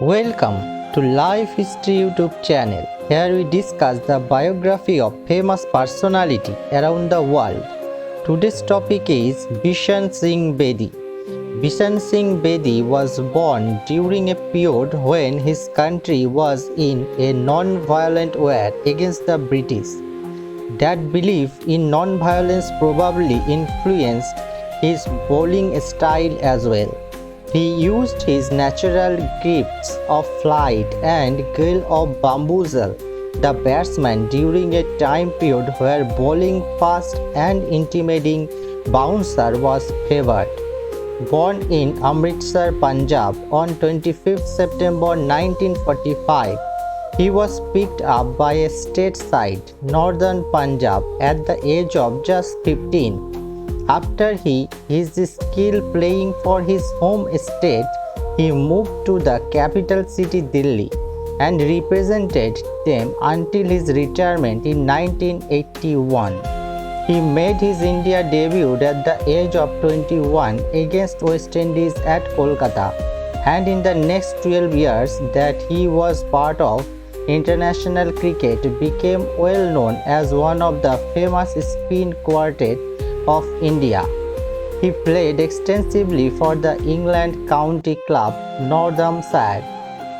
Welcome to Life History YouTube channel. Here we discuss the biography of famous personality around the world. Today's topic is Bishen Singh Bedi. Bishen Singh Bedi was born during a period when his country was in a non-violent war against the British. That belief in non-violence probably influenced his bowling style as well. He used his natural gifts of flight and skill of bamboozle the batsman during a time period where bowling fast and intimidating bouncer was favored. Born in Amritsar, Punjab on 25 September 1945, he was picked up by a stateside northern Punjab at the age of just 15. After his skill playing for his home state, he moved to the capital city Delhi and represented them until his retirement in 1981. He made his India debut at the age of 21 against West Indies at Kolkata, and in the next 12 years that he was part of international cricket became well known as one of the famous spin quartet of India. He played extensively for the England county club Northamptonshire.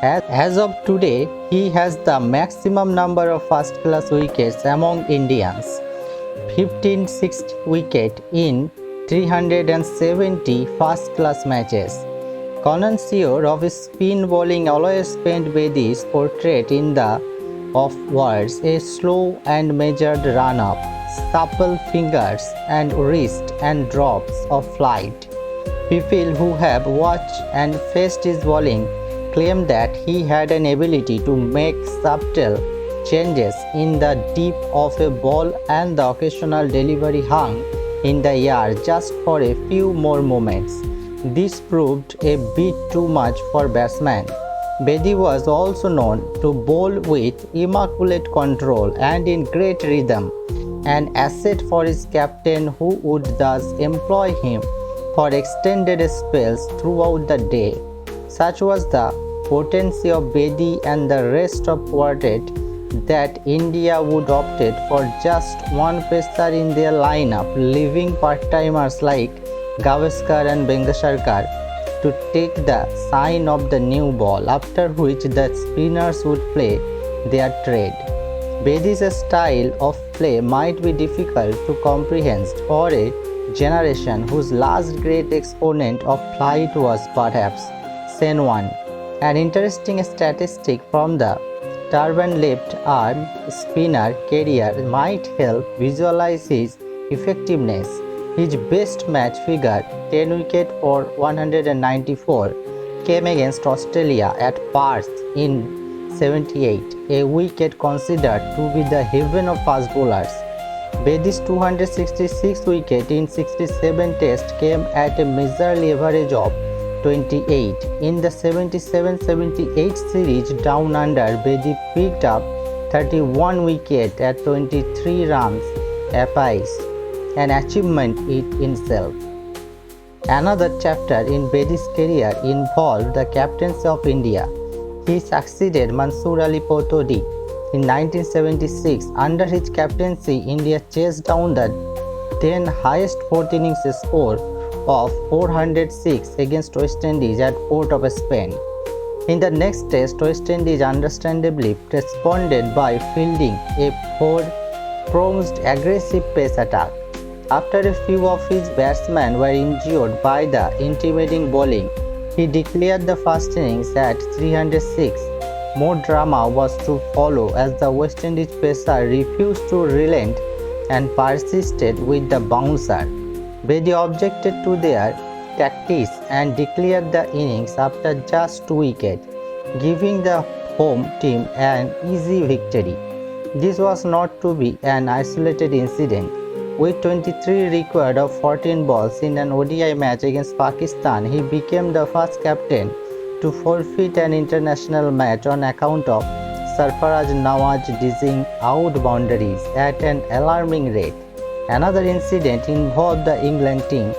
As of today, he has the maximum number of first-class wickets among Indians, 15 sixth wicket in 370 first-class matches. Connoisseur of spin bowling always spent Bedi's portrait in the of words, a slow and measured run-up, supple fingers and wrist and drops of flight. People who have watched and faced his bowling claim that he had an ability to make subtle changes in the dip of a ball, and the occasional delivery hung in the air just for a few more moments. This proved a bit too much for batsmen. Bedi was also known to bowl with immaculate control and in great rhythm, an asset for his captain, who would thus employ him for extended spells throughout the day. Such was the potency of Bedi and the rest of quartet that India would opted for just one pacer in their lineup, leaving part-timers like Gavaskar and Vengasarkar to take the sign of the new ball, after which the spinners would play their trade. Bedi's style of play might be difficult to comprehend for a generation whose last great exponent of flight was perhaps Sen Wan. An interesting statistic from the turban left arm spinner career might help visualize his effectiveness. His best match figure, 10 wickets for 194, came against Australia at Perth in 78, a wicket considered to be the heaven of fast bowlers. Bedi's 266 wicket in 67 tests came at a measly average of 28. In the 77-78 series down under, Bedi picked up 31 wickets at 23 runs apiece, an achievement in itself. Another chapter in Bedi's career involved the captaincy of India. He succeeded Mansoor Ali Potodi in 1976. Under his captaincy, India chased down the then highest fourth innings score of 406 against West Indies at Port of Spain. In the next test, West Indies understandably responded by fielding a four-pronged aggressive pace attack. After a few of his batsmen were injured by the intimidating bowling, he declared the first innings at 306. More drama was to follow as the West Indies pacer refused to relent and persisted with the bouncer. Bedi objected to their tactics and declared the innings after just 2 wickets, giving the home team an easy victory. This was not to be an isolated incident. With 23 required of 14 balls in an ODI match against Pakistan, he became the first captain to forfeit an international match on account of Sarfaraz Nawaz dishing out boundaries at an alarming rate. Another incident involved the England team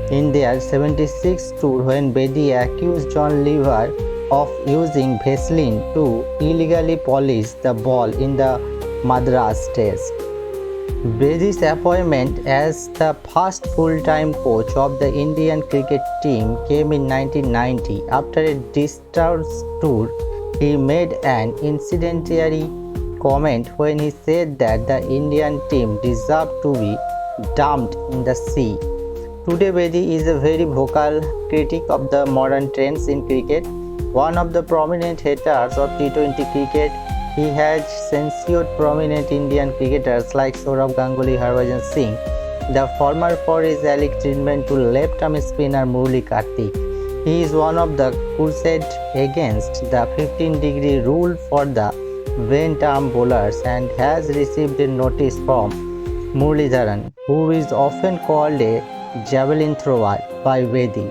in their 76 tour when Bedi accused John Lever of using Vaseline to illegally polish the ball in the Madras Test. Bedi's appointment as the first full-time coach of the Indian cricket team came in 1990. After a disastrous tour, he made an incendiary comment when he said that the Indian team deserved to be dumped in the sea. Today, Bedi is a very vocal critic of the modern trends in cricket. One of the prominent haters of T20 cricket, he has censured prominent Indian cricketers like Sourav Ganguly, Harbhajan Singh, the former for his alleged treatment to left-arm spinner Murali Kartik. He is one of the crusade against the 15-degree rule for the bent-arm bowlers and has received a notice from Muralidharan, who is often called a javelin thrower by Bedi.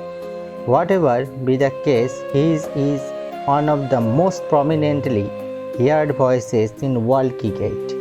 Whatever be the case, he is one of the most prominently heard voices in world cricket.